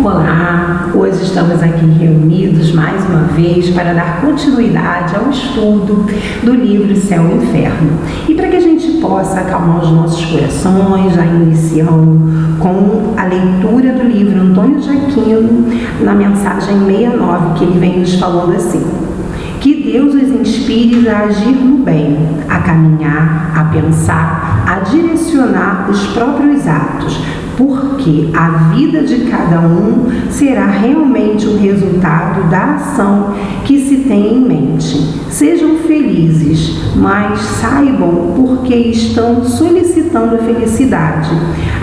Olá, hoje estamos aqui reunidos mais uma vez para dar continuidade ao estudo do livro Céu e Inferno. E para que a gente possa acalmar os nossos corações, já iniciando com a leitura do livro Antônio de Aquino, na mensagem 69, que ele vem nos falando assim: que Deus os inspire a agir no bem, a caminhar, a pensar, a direcionar os próprios atos, porque a vida de cada um será realmente o resultado da ação que se tem em mente. Sejam felizes, mas saibam porque estão solicitando a felicidade.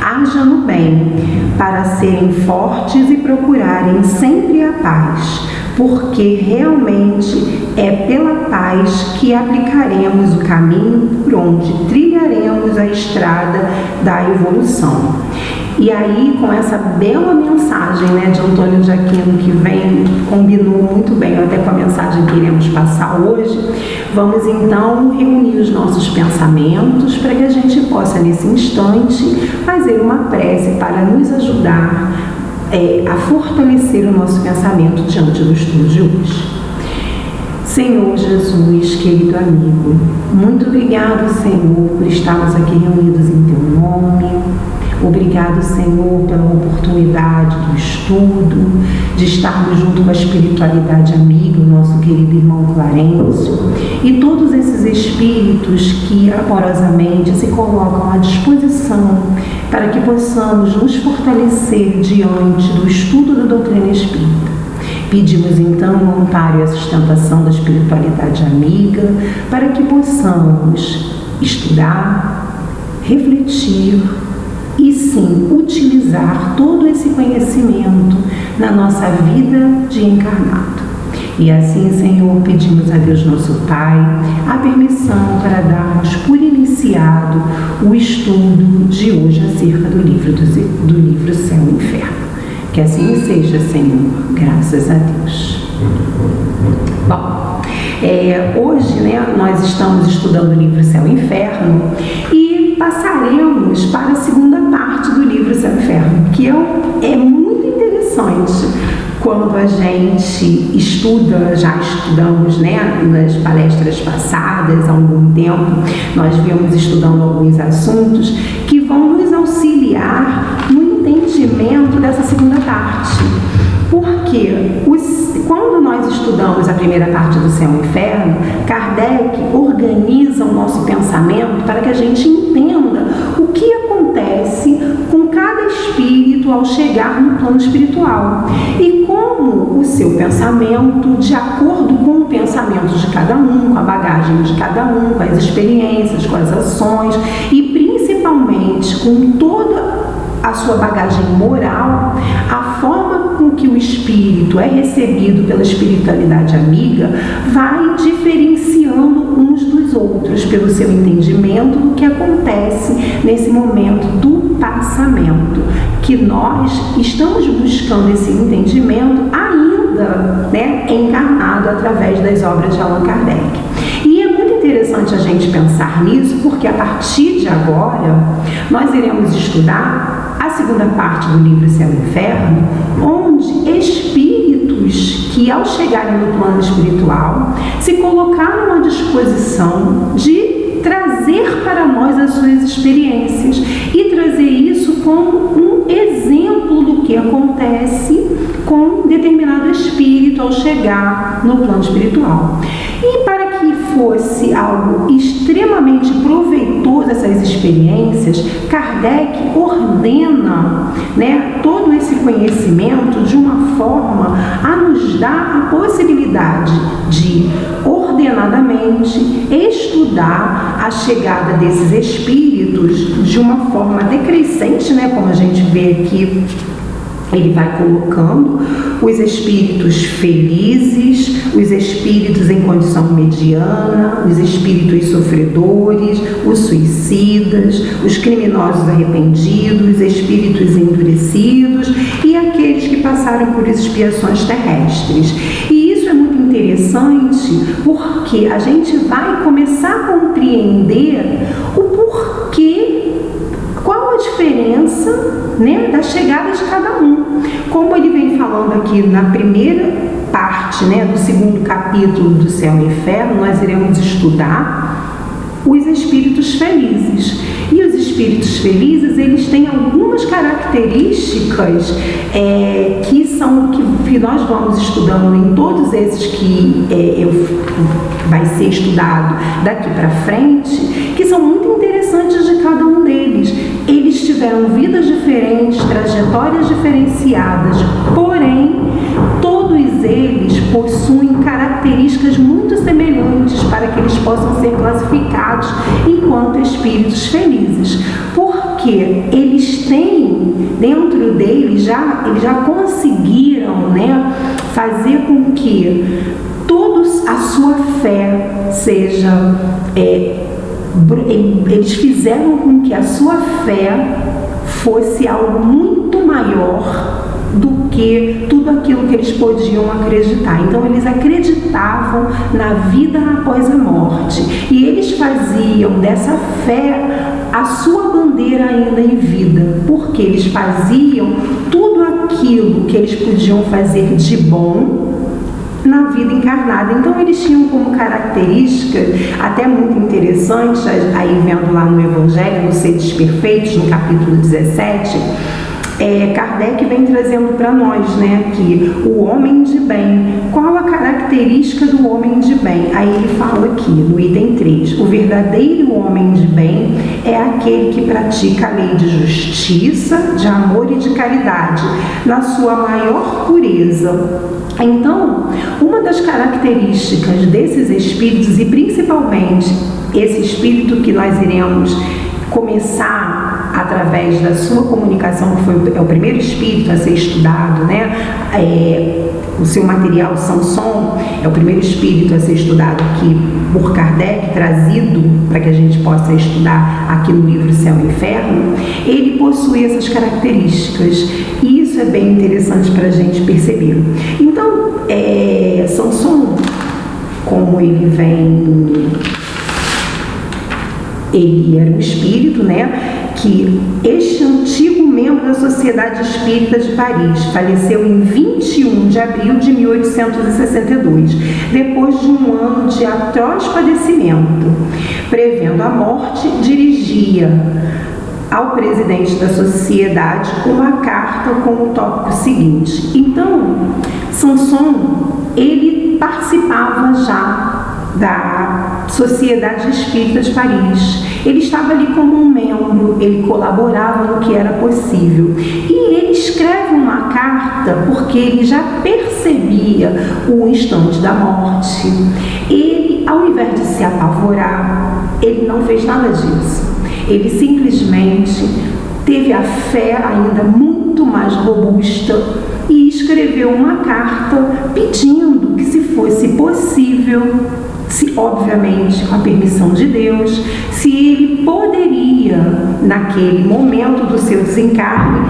Hajam no bem, para serem fortes e procurarem sempre a paz, porque realmente é pela paz que aplicaremos o caminho por onde trilharemos a estrada da evolução. E aí, com essa bela mensagem, de Antônio de Aquino, que combinou muito bem até com a mensagem que iremos passar hoje, vamos então reunir os nossos pensamentos para que a gente possa, nesse instante, fazer uma prece para nos ajudar a fortalecer o nosso pensamento diante do estudo de hoje. Senhor Jesus, querido amigo, muito obrigado, Senhor, por estarmos aqui reunidos em Teu nome. Obrigado, Senhor, pela oportunidade do estudo, de estarmos junto com a espiritualidade amiga, o nosso querido irmão Clarencio, e todos esses espíritos que amorosamente se colocam à disposição para que possamos nos fortalecer diante do estudo da doutrina espírita. Pedimos então o amparo e a sustentação da espiritualidade amiga para que possamos estudar, refletir e sim utilizar todo esse conhecimento na nossa vida de encarnado. E assim, Senhor, pedimos a Deus nosso Pai a permissão para darmos por iniciado o estudo de hoje acerca do livro Céu e Inferno. Que assim seja, Senhor, graças a Deus. Bom, hoje nós estamos estudando o livro Céu e Inferno e passaremos para a segunda parte do livro Céu e Inferno, que é muito interessante quando a gente estuda, já estudamos nas palestras passadas, há algum tempo, nós viemos estudando alguns assuntos que vão nos auxiliar no entendimento dessa segunda parte. Porque quando nós estudamos a primeira parte do Céu e Inferno, Kardec organiza o nosso pensamento para que a gente entenda o que acontece com cada espírito ao chegar no plano espiritual e como o seu pensamento, de acordo com o pensamento de cada um, com a bagagem de cada um, com as experiências, com as ações e principalmente com toda a sua bagagem moral, a forma com que o espírito é recebido pela espiritualidade amiga vai diferenciando uns dos outros pelo seu entendimento do que acontece nesse momento do passamento, que nós estamos buscando esse entendimento ainda encarnado através das obras de Allan Kardec. E é muito interessante a gente pensar nisso, porque a partir de agora nós iremos estudar a segunda parte do livro Céu e Inferno, onde espíritos que ao chegarem no plano espiritual se colocaram à disposição de trazer para nós as suas experiências e trazer isso como um exemplo do que acontece com determinado espírito ao chegar no plano espiritual. E para que fosse algo extremamente proveitoso essas experiências, Kardec ordena todo esse conhecimento de uma forma a nos dar a possibilidade de ordenadamente estudar a chegada desses espíritos de uma forma decrescente, como a gente vê aqui. Ele vai colocando os espíritos felizes, os espíritos em condição mediana, os espíritos sofredores, os suicidas, os criminosos arrependidos, os espíritos endurecidos e aqueles que passaram por expiações terrestres. E isso é muito interessante porque a gente vai começar a compreender o porquê, qual a diferença né, da chegada de cada um. Como ele vem falando aqui na primeira parte, né, do segundo capítulo do Céu e Inferno, nós iremos estudar os espíritos felizes. E os espíritos felizes, eles têm algumas características que são que nós vamos estudando em todos esses que vai ser estudado daqui para frente, que são muito interessantes de cada um deles. Eles tiveram vidas diferentes, trajetórias diferenciadas, porém, todos eles possuem características muito semelhantes para que eles possam ser classificados enquanto espíritos felizes. Porque eles têm, dentro deles, eles já conseguiram, né, fazer com que todos a sua fé seja... eles fizeram com que a sua fé fosse algo muito maior do que tudo aquilo que eles podiam acreditar. Então eles acreditavam na vida após a morte e eles faziam dessa fé a sua bandeira ainda em vida, porque eles faziam tudo aquilo que eles podiam fazer de bom na vida encarnada. Então eles tinham como característica, até muito interessante, aí vendo lá no Evangelho, nos Seres Perfeitos, no capítulo 17, Kardec vem trazendo para nós, né, que o homem de bem, qual a característica do homem de bem? Aí ele fala aqui, no item 3, o verdadeiro homem de bem é aquele que pratica a lei de justiça, de amor e de caridade, na sua maior pureza. Então, uma das características desses espíritos, e principalmente esse espírito que nós iremos começar através da sua comunicação, que é o primeiro espírito a ser estudado, né? O seu material Sanson é o primeiro espírito a ser estudado aqui por Kardec, trazido para que a gente possa estudar aqui no livro Céu e Inferno. Ele possui essas características e isso é bem interessante para a gente perceber. Então, Sanson, como ele era um espírito, né, que este antigo membro da Sociedade Espírita de Paris faleceu em 21 de abril de 1862, depois de um ano de atroz padecimento. Prevendo a morte, dirigia ao presidente da sociedade uma carta com o tópico seguinte. Então, Sanson, ele participava já da Sociedade Espírita de Paris. Ele estava ali como um membro, ele colaborava no que era possível. E ele escreve uma carta porque ele já percebia o instante da morte. Ele, ao invés de se apavorar, ele não fez nada disso. Ele simplesmente teve a fé ainda muito mais robusta e escreveu uma carta pedindo que, se fosse possível, obviamente com a permissão de Deus, se ele poderia, naquele momento do seu desencarne,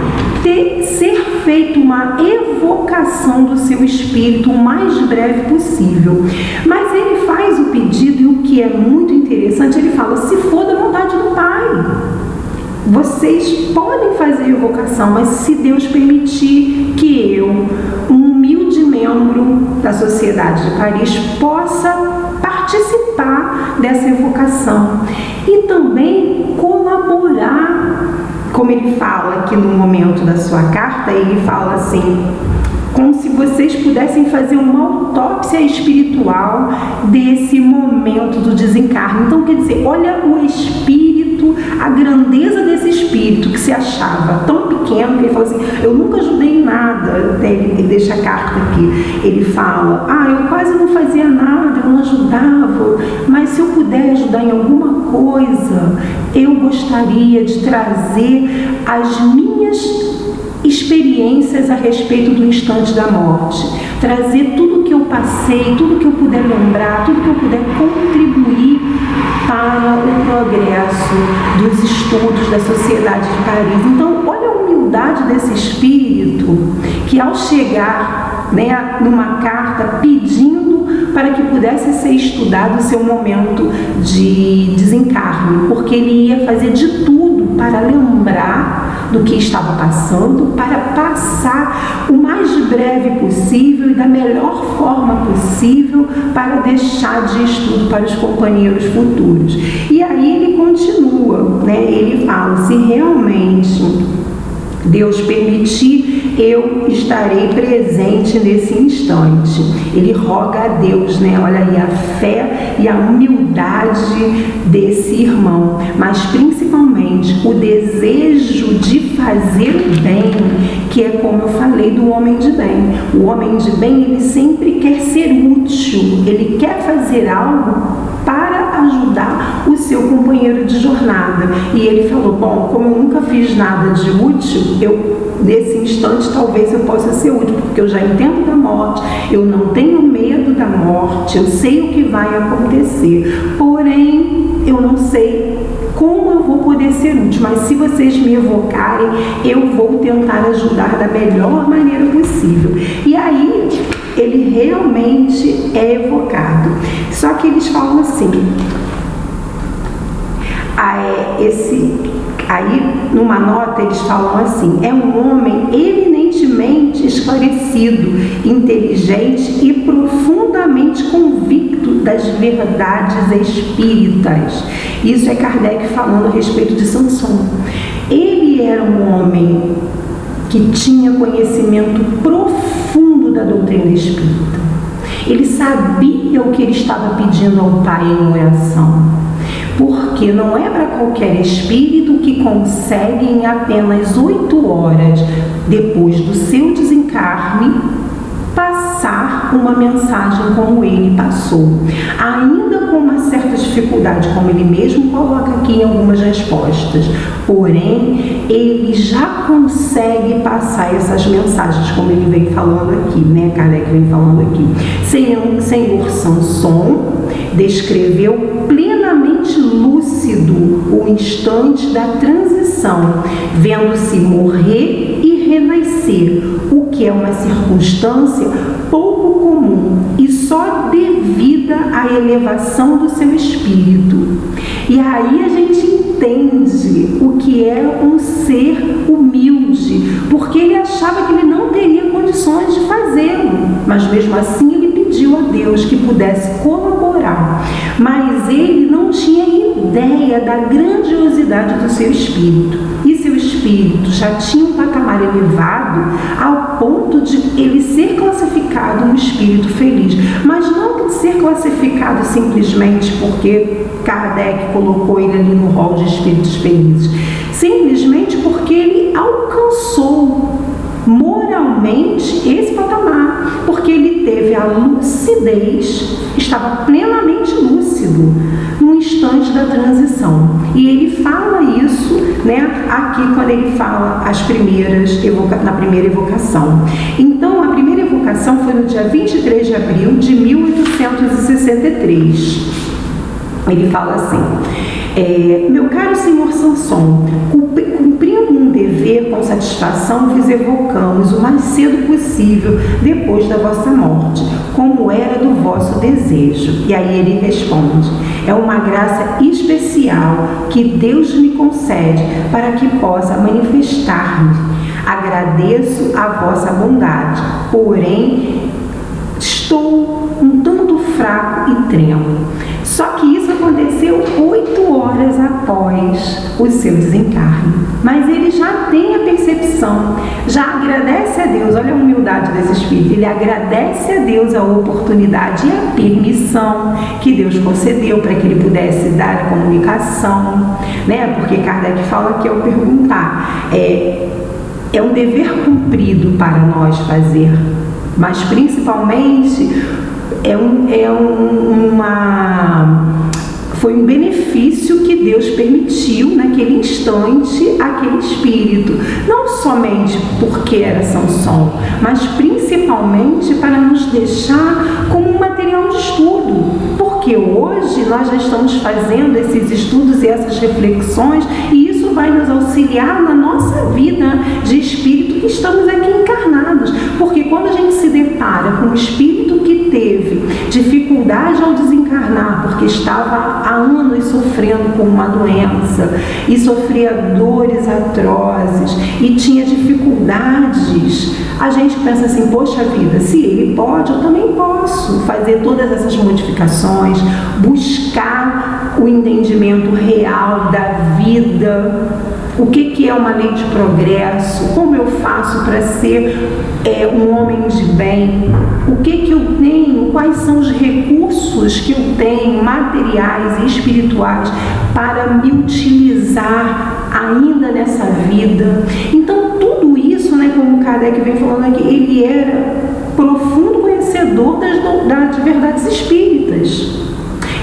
ser feita uma evocação do seu espírito o mais breve possível. Mas ele faz o pedido, e o que é muito interessante, ele fala: se for da vontade do Pai, vocês podem fazer evocação, mas se Deus permitir que eu, um humilde membro da Sociedade de Paris, possa participar dessa evocação e também colaborar, como ele fala aqui no momento da sua carta, ele fala assim, como se vocês pudessem fazer uma autópsia espiritual desse momento do desencarne. Então, quer dizer, olha o espírito, a grandeza desse espírito que se achava tão pequeno, que ele fala assim: eu nunca ajudei em nada. Ele deixa a carta aqui, ele fala: eu quase não fazia nada, eu não ajudava, mas se eu puder ajudar em alguma coisa, eu gostaria de trazer as minhas experiências a respeito do instante da morte, trazer tudo que eu passei, tudo que eu puder lembrar, tudo que eu puder contribuir para o progresso dos estudos da Sociedade de Paris. Então, olha a humildade desse espírito, que ao chegar, né, numa carta pedindo para que pudesse ser estudado o seu momento de desencarne, porque ele ia fazer de tudo para lembrar do que estava passando para passar o mais breve possível e da melhor forma possível para deixar de estudo para os companheiros futuros. E aí ele continua, né? Ele fala, se realmente Deus permitir, eu estarei presente nesse instante. Ele roga a Deus, né? Olha aí a fé e a humildade desse irmão, mas principalmente o desejo de fazer o bem, que é como eu falei do homem de bem. O homem de bem, ele sempre quer ser útil, ele quer fazer algo para ajudar o seu companheiro de jornada. E ele falou, bom, como eu nunca fiz nada de útil, nesse instante talvez eu possa ser útil, porque eu já entendo da morte, eu não tenho medo da morte, eu sei o que vai acontecer, porém eu não sei como eu vou poder ser útil, mas se vocês me evocarem, eu vou tentar ajudar da melhor maneira possível. E aí ele realmente é evocado. Só que eles falam assim, aí numa nota eles falam assim, é um homem eminentemente esclarecido, inteligente e profundamente convicto das verdades espíritas. Isso é Kardec falando a respeito de Samson. Ele era um homem que tinha conhecimento profundo da doutrina espírita. Ele sabia o que ele estava pedindo ao Pai em oração, porque não é para qualquer espírito que consegue em apenas 8 horas depois do seu desencarne passar uma mensagem como ele passou, ainda com uma certa dificuldade, como ele mesmo coloca aqui em algumas respostas, porém ele já consegue passar essas mensagens, como ele vem falando aqui, né? Kardec vem falando aqui. Senhor Samson descreveu plenamente lúcido o instante da transição, vendo-se morrer e renascer, o que é uma circunstância pouco comum e só devida à elevação do seu espírito. E aí a gente entende o que é um ser humilde, porque ele achava que ele não teria condições de fazê-lo, mas mesmo assim ele pediu a Deus que pudesse colaborar, mas ele não tinha ideia da grandiosidade do seu espírito, e seu espírito já tinha um patamar elevado ao ponto de ele ser classificado um espírito feliz, mas não ser classificado simplesmente porque Kardec colocou ele ali no rol de espíritos felizes, simplesmente porque ele alcançou moralmente esse patamar, porque ele teve a lucidez, estava plenamente lúcido no instante da transição. E ele fala isso, né, aqui quando ele fala na primeira evocação. Então, a primeira evocação foi no dia 23 de abril de 1863. Ele fala assim, meu caro senhor Samson, cumprindo um dever com satisfação, vos evocamos o mais cedo possível depois da vossa morte, como era do vosso desejo. E aí ele responde, é uma graça especial que Deus me concede para que possa manifestar-me. Agradeço a vossa bondade, porém estou um tanto fraco e tremo. Só que isso aconteceu 8 horas após o seu desencarne. Mas ele já tem a percepção, já agradece a Deus, olha a humildade desse espírito, ele agradece a Deus a oportunidade e a permissão que Deus concedeu para que ele pudesse dar a comunicação, né? Porque Kardec fala que ao perguntar, é um dever cumprido para nós fazer, mas principalmente foi um benefício que Deus permitiu naquele instante àquele espírito, não somente porque era Samson, mas principalmente para nos deixar como um material de estudo, porque hoje nós já estamos fazendo esses estudos e essas reflexões, e isso vai nos auxiliar na nossa vida de espírito que estamos aqui encarnados, porque quando a gente se depara com um espírito que teve dificuldade ao desencarnar, porque estava há anos sofrendo com uma doença e sofria dores atrozes e tinha dificuldades, a gente pensa assim, poxa vida, se ele pode, eu também posso fazer todas essas modificações, buscar o entendimento real da vida. O que é uma lei de progresso? Como eu faço para ser um homem de bem? O que eu tenho? Quais são os recursos que eu tenho, materiais e espirituais, para me utilizar ainda nessa vida? Então, tudo isso, né, como Kardec vem falando aqui, ele era profundo conhecedor das verdades espíritas.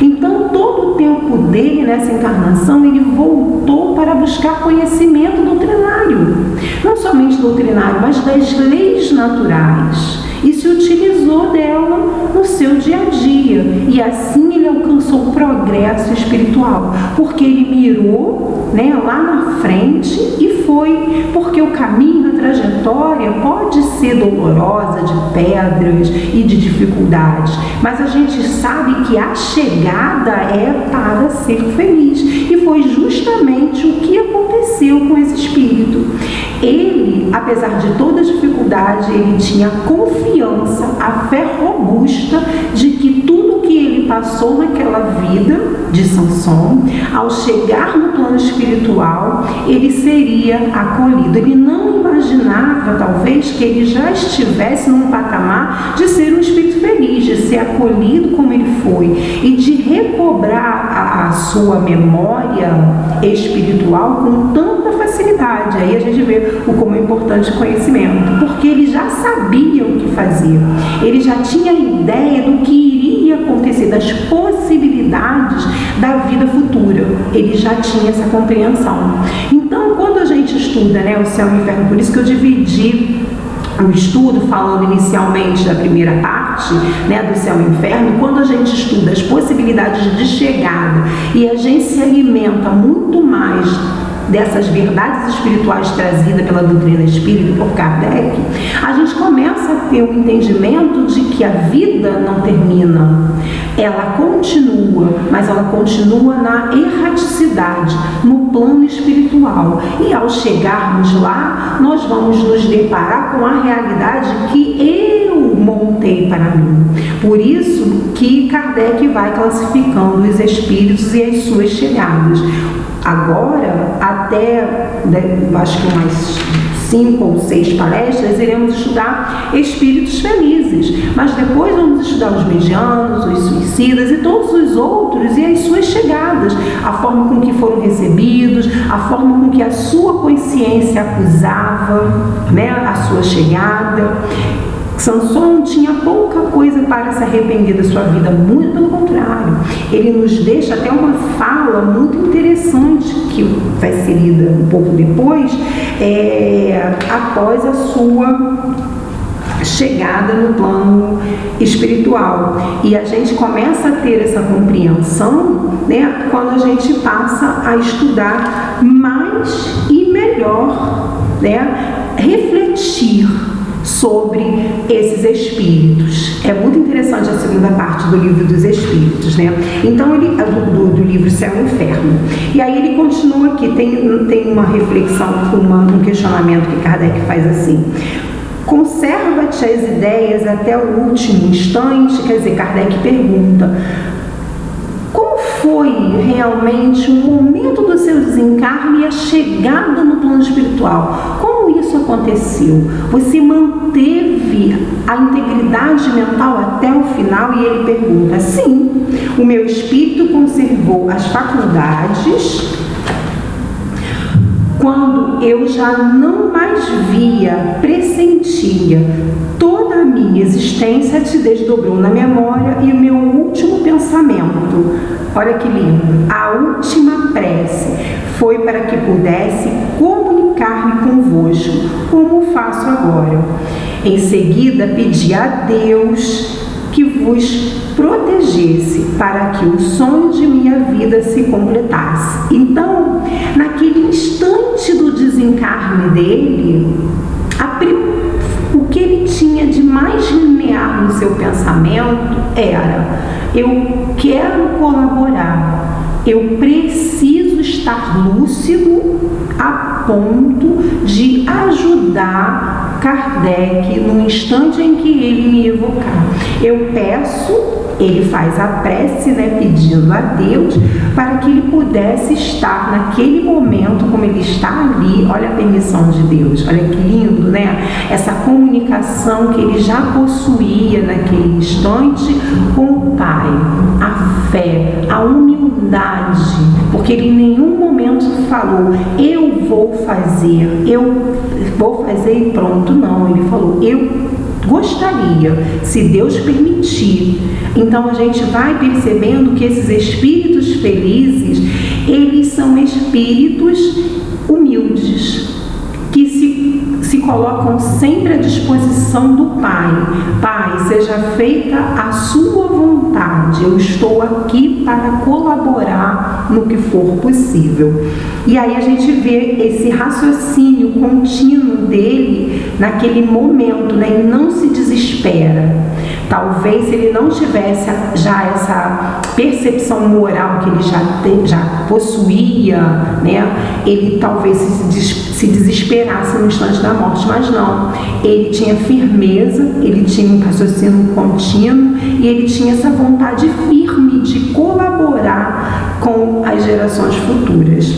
Então, todo o tempo dele nessa encarnação, ele voltou para buscar conhecimento doutrinário. Não somente doutrinário, mas das leis naturais. E se utilizou dela no seu dia a dia. E assim ele alcançou o progresso espiritual. Porque ele mirou, né, lá na frente e foi. Porque o caminho, a trajetória pode ser dolorosa, de pedras e de dificuldades. Mas a gente sabe que a chegada é para ser feliz. E foi justamente o que aconteceu com esse espírito. Ele, apesar de toda a dificuldade, ele tinha confiança, a fé robusta de que tudo que ele passou naquela vida de Sansão, ao chegar no plano espiritual, ele seria acolhido. Ele não imaginava, talvez, que ele já estivesse num patamar de ser um espírito feliz, de ser acolhido como ele foi e de recobrar a sua memória espiritual com tanta facilidade. Aí a gente vê o como é importante o conhecimento, porque ele já sabia o que fazer, ele já tinha a ideia do que iria acontecer, das possibilidades da vida futura, ele já tinha essa compreensão. Então, quando a gente estuda, né, o céu e o inferno, por isso que eu dividi o estudo falando inicialmente da primeira parte, né, do céu e inferno. Quando a gente estuda as possibilidades de chegada e a gente se alimenta muito mais dessas verdades espirituais trazidas pela doutrina espírita por Kardec, a gente começa a ter um entendimento de que a vida não termina, ela continua, mas ela continua na erraticidade, no plano espiritual. E ao chegarmos lá, nós vamos nos deparar com a realidade que eu montei para mim. Por isso que Kardec vai classificando os espíritos e as suas chegadas. Agora, até acho que umas 5 ou 6 palestras, iremos estudar espíritos felizes, mas depois vamos estudar os medianos, os suicidas e todos os outros e as suas chegadas, a forma com que foram recebidos, a forma com que a sua consciência acusava, né, a sua chegada. Sansão tinha pouca coisa para se arrepender da sua vida, muito pelo contrário. Ele nos deixa até uma fala muito interessante, que vai ser lida um pouco depois, após a sua chegada no plano espiritual. E a gente começa a ter essa compreensão, né, quando a gente passa a estudar mais e melhor, né, refletir sobre esses espíritos. É muito interessante a segunda parte do livro dos espíritos, né? Então, ele, do livro Céu e Inferno. E aí ele continua aqui, tem uma reflexão, um questionamento que Kardec faz assim: conserva-te as ideias até o último instante. Quer dizer, Kardec pergunta: como foi realmente o momento do seu desencarne e a chegada no plano espiritual? Como isso aconteceu? Você manteve a integridade mental até o final? E ele pergunta: sim, o meu espírito conservou as faculdades quando eu já não mais via, pressentia. Toda a minha existência se desdobrou na memória e o meu último pensamento, olha que lindo, a última prece foi para que pudesse comunicar-me convosco, como faço agora. Em seguida, pedi a Deus que vos protegesse para que o sonho de minha vida se completasse. Então, naquele instante do desencarne dele, o que ele tinha de mais linear no seu pensamento era: eu quero colaborar, eu preciso estar lúcido a ponto de ajudar Kardec no instante em que ele me evocar. Eu peço, ele faz a prece, né, pedindo a Deus para que ele pudesse estar naquele momento como ele está ali. Olha a permissão de Deus, olha que lindo, né? Essa comunicação que ele já possuía naquele instante com o Pai, a fé, a humildade, porque ele em nenhum momento falou: eu vou fazer e pronto. Não, ele falou: eu gostaria, se Deus permitir. Então a gente vai percebendo que esses espíritos felizes, eles são espíritos humildes, que se colocam sempre à disposição do Pai. Pai, seja feita a sua vontade, eu estou aqui para colaborar no que for possível. E aí a gente vê esse raciocínio contínuo dele naquele momento, né? Ele não se desespera. Talvez se ele não tivesse já essa percepção moral que ele já possuía, né? Ele talvez se desesperasse no instante da morte, mas não. Ele tinha firmeza, ele tinha um raciocínio contínuo e ele tinha essa vontade firme de colaborar com as gerações futuras.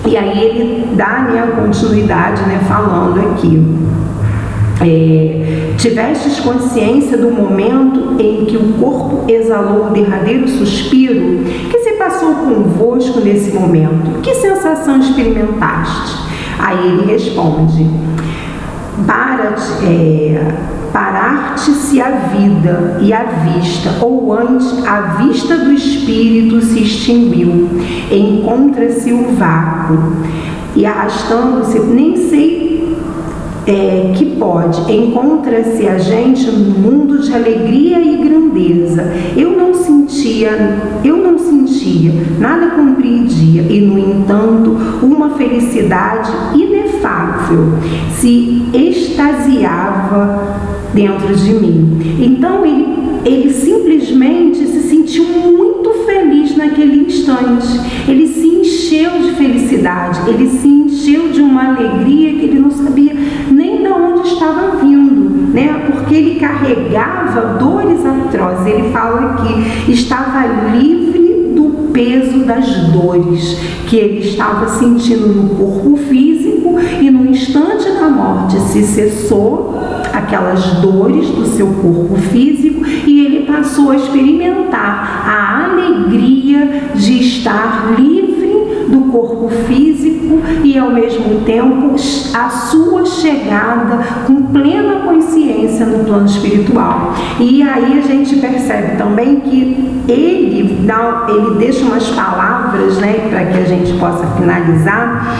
E aí ele dá, né, a continuidade, né, falando aqui. Tivestes consciência do momento em que o corpo exalou o derradeiro suspiro? Que se passou convosco nesse momento? Que sensação experimentaste? Aí ele responde: parar-te-se a vida e a vista, ou antes a vista do espírito se extinguiu, encontra-se o vácuo, e arrastando-se, nem sei que pode, encontra-se a gente num mundo de alegria e grandeza. Eu não sentia, nada compreendia, e no entanto uma felicidade inefável se extasiava dentro de mim. Então ele simplesmente se sentiu muito feliz naquele instante. Ele se encheu de felicidade, ele se encheu de uma alegria que ele não sabia nem de onde estava vindo, né? Porque ele carregava dores atrozes. Ele fala que estava livre do peso das dores que ele estava sentindo no corpo físico, e no instante da morte se cessou aquelas dores do seu corpo físico e ele passou a experimentar a alegria de estar livre do corpo físico e ao mesmo tempo a sua chegada com plena consciência no plano espiritual. E aí a gente percebe também que ele deixa umas palavras, né, para que a gente possa finalizar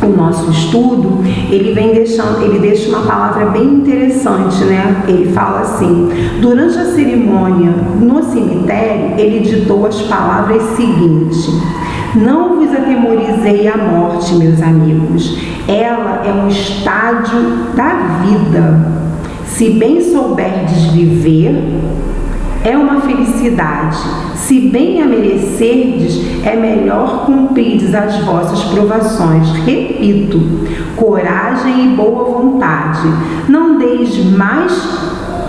o nosso estudo. Ele deixa uma palavra bem interessante, né? Ele fala assim: durante a cerimônia no cemitério, ele ditou as palavras seguintes: não vos atemorizei a morte, meus amigos. Ela é um estádio da vida. Se bem souberdes viver, é uma felicidade. Se bem a merecerdes, é melhor cumprirdes as vossas provações. Repito, coragem e boa vontade. Não deis mais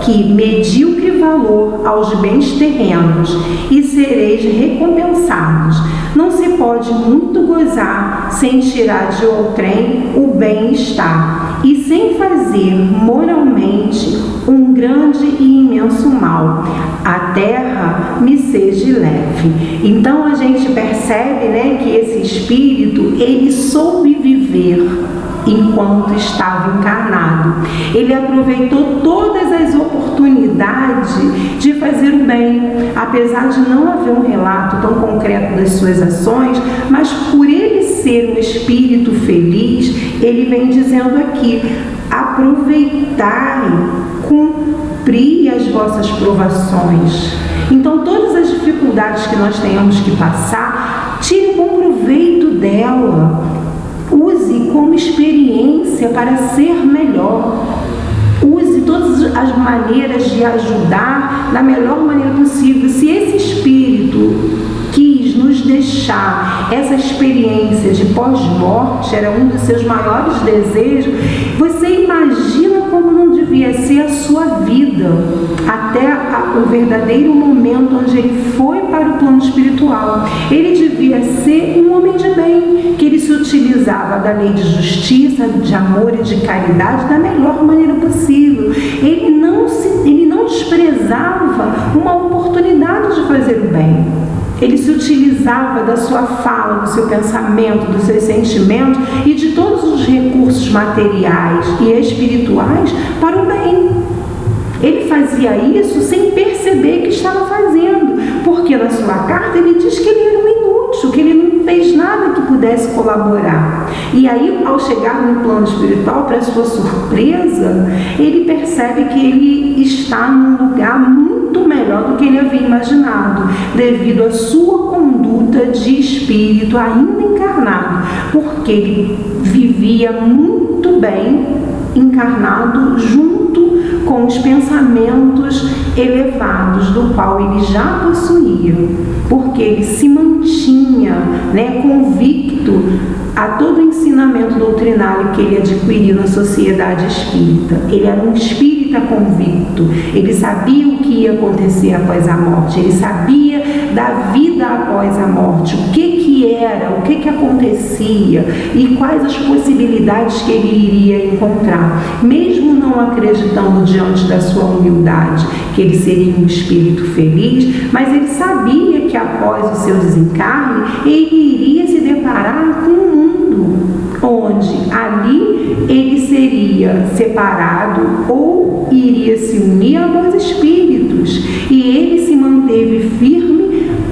que medíocre valor aos bens terrenos e sereis recompensados. Não se pode muito gozar sem tirar de outrem o bem-estar e sem fazer moralmente um grande e imenso mal. A terra me seja leve. Então a gente percebe, né, que esse espírito, ele soube viver enquanto estava encarnado. Ele aproveitou todas as oportunidades de fazer o bem, apesar de não haver um relato tão concreto das suas ações, mas por ele ser um espírito feliz, ele vem dizendo aqui: aproveitai, cumpri as vossas provações. Então todas as dificuldades que nós tenhamos que passar, tire bom proveito dela. Use como experiência para ser melhor. Use todas as maneiras de ajudar da melhor maneira possível. Se esse espírito quis nos deixar essa experiência de pós-morte, era um dos seus maiores desejos, você imagina como não devia ser a sua vida até o verdadeiro momento onde ele foi para o plano espiritual. Ele devia ser um homem de bem, que ele se utilizava da lei de justiça, de amor e de caridade da melhor maneira possível. Ele não desprezava uma oportunidade de fazer o bem. Ele se utilizava da sua fala, do seu pensamento, dos seus sentimentos e de todos os recursos materiais e espirituais para o bem. Ele fazia isso sem perceber que estava fazendo, porque na sua carta ele diz que ele era um inútil, que ele não fez nada que pudesse colaborar. E aí, ao chegar no plano espiritual, para sua surpresa, ele percebe que ele está num lugar muito melhor do que ele havia imaginado, devido à sua conduta de espírito ainda encarnado, porque ele vivia muito bem encarnado junto com os pensamentos elevados do qual ele já possuía, porque ele se mantinha, convicto a todo o ensinamento doutrinário que ele adquiriu na sociedade espírita. Ele era um espírita convicto, ele sabia o que ia acontecer após a morte, ele sabia da vida após a morte, o que era, o que acontecia e quais as possibilidades que ele iria encontrar, mesmo não acreditando diante da sua humildade que ele seria um espírito feliz, mas ele sabia que após o seu desencarne ele iria se deparar com um mundo onde ali ele seria separado ou iria se unir a bons espíritos, e ele se manteve firme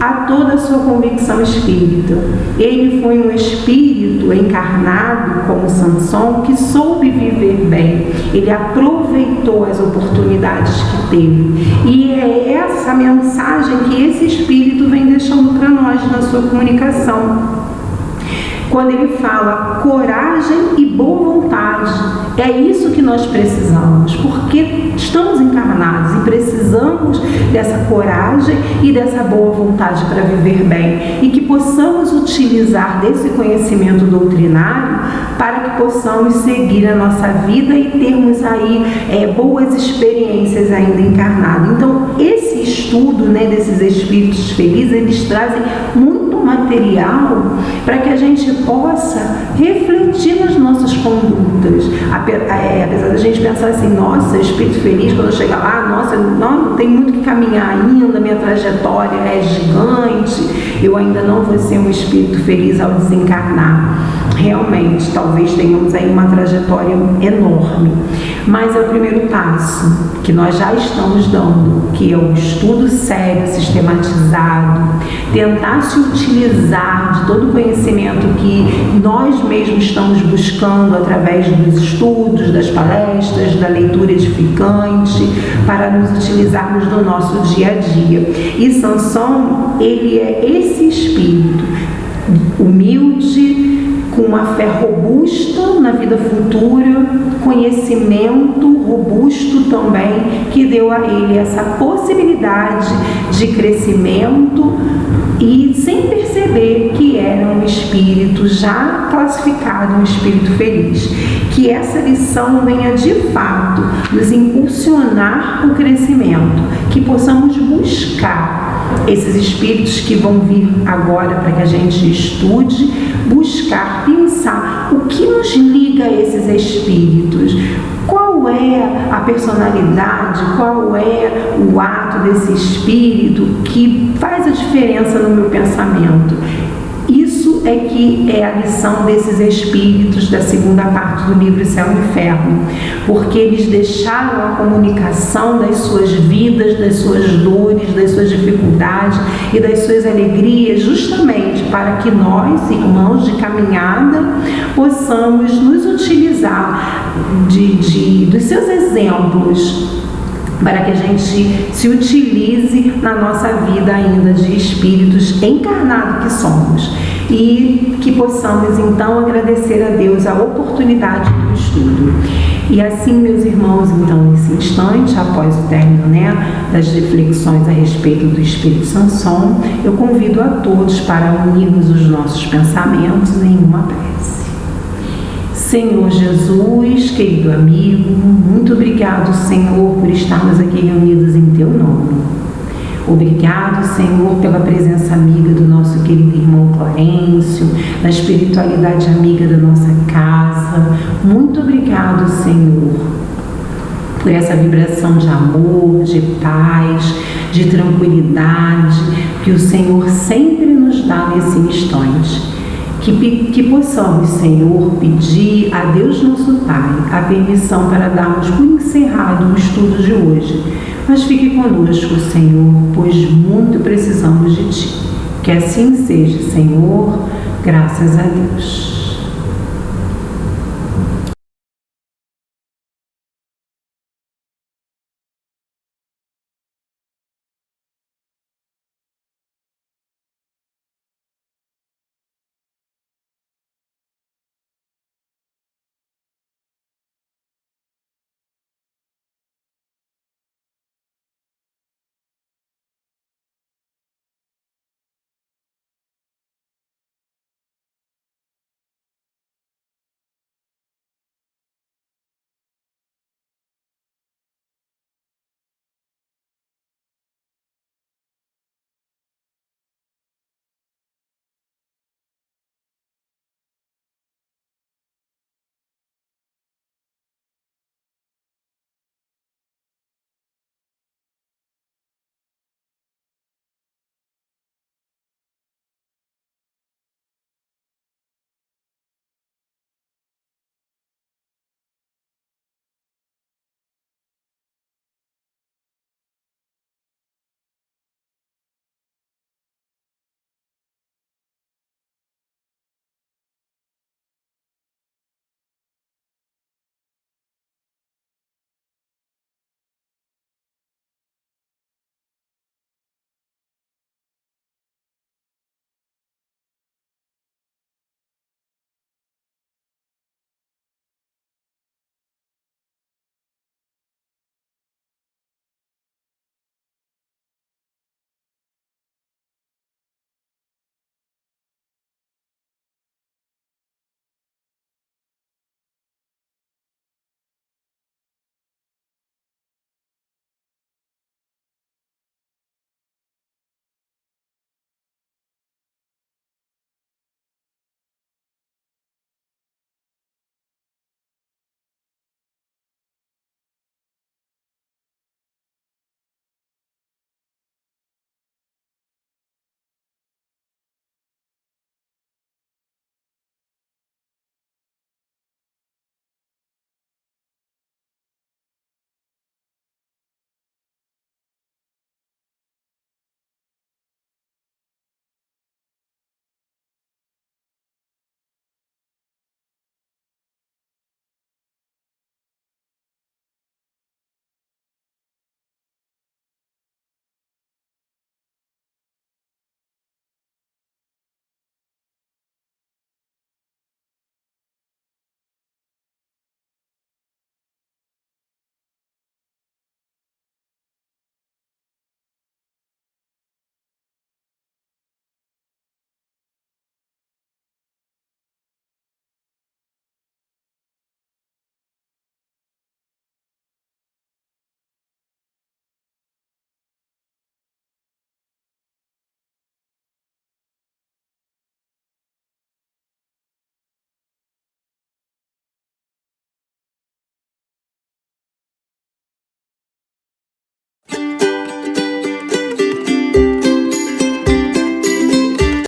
a toda a sua convicção espírita. Ele foi um espírito encarnado como Sansão, que soube viver bem. Ele aproveitou as oportunidades que teve. E é essa mensagem que esse espírito vem deixando para nós na sua comunicação. Quando ele fala coragem e boa vontade, é isso que nós precisamos, porque estamos encarnados e precisamos dessa coragem e dessa boa vontade para viver bem, e que possamos utilizar desse conhecimento doutrinário para que possamos seguir a nossa vida e termos aí boas experiências ainda encarnados. Então, esse estudo desses espíritos felizes, eles trazem muito material para que a gente possa refletir nas nossas condutas. Apesar da gente pensar assim, nossa, espírito feliz, quando eu chegar lá, nossa, não, tem muito que caminhar ainda, minha trajetória é gigante, eu ainda não vou ser um espírito feliz ao desencarnar. Realmente, talvez tenhamos aí uma trajetória enorme, mas é o primeiro passo que nós já estamos dando, que é o estudo sério, sistematizado, tentar se utilizar de todo o conhecimento que nós mesmos estamos buscando através dos estudos, das palestras, da leitura edificante, para nos utilizarmos no nosso dia a dia. E Sansão, ele é esse espírito humilde, com uma fé robusta na vida futura, conhecimento robusto também, que deu a ele essa possibilidade de crescimento e sem perceber que era um espírito já classificado, um espírito feliz. Que essa lição venha de fato nos impulsionar o crescimento, que possamos buscar esses espíritos que vão vir agora para que a gente estude, buscar, pensar o que nos liga a esses espíritos, qual é a personalidade, qual é o ato desse espírito que faz a diferença no meu pensamento. Isso é que é a lição desses espíritos da segunda parte do livro Céu e Inferno, porque eles deixaram a comunicação das suas vidas, das suas dores, das suas dificuldades e das suas alegrias, justamente para que nós, irmãos de caminhada, possamos nos utilizar dos seus exemplos, para que a gente se utilize na nossa vida ainda de espíritos encarnados que somos, e que possamos então agradecer a Deus a oportunidade do estudo. estudo. E assim, meus irmãos, então, nesse instante, após o término, das reflexões a respeito do Espírito Sanson, eu convido a todos para unirmos os nossos pensamentos em uma prece. Senhor Jesus, querido amigo, muito obrigado, Senhor, por estarmos aqui reunidos em Teu nome. Obrigado, Senhor, pela presença amiga do nosso querido irmão Clarencio, na espiritualidade amiga da nossa casa. Muito obrigado, Senhor, por essa vibração de amor, de paz, de tranquilidade que o Senhor sempre nos dá nesse instante. Que possamos, Senhor, pedir a Deus nosso Pai a permissão para darmos por encerrado o estudo de hoje. Mas fique conosco, Senhor, pois muito precisamos de Ti. Que assim seja, Senhor, graças a Deus.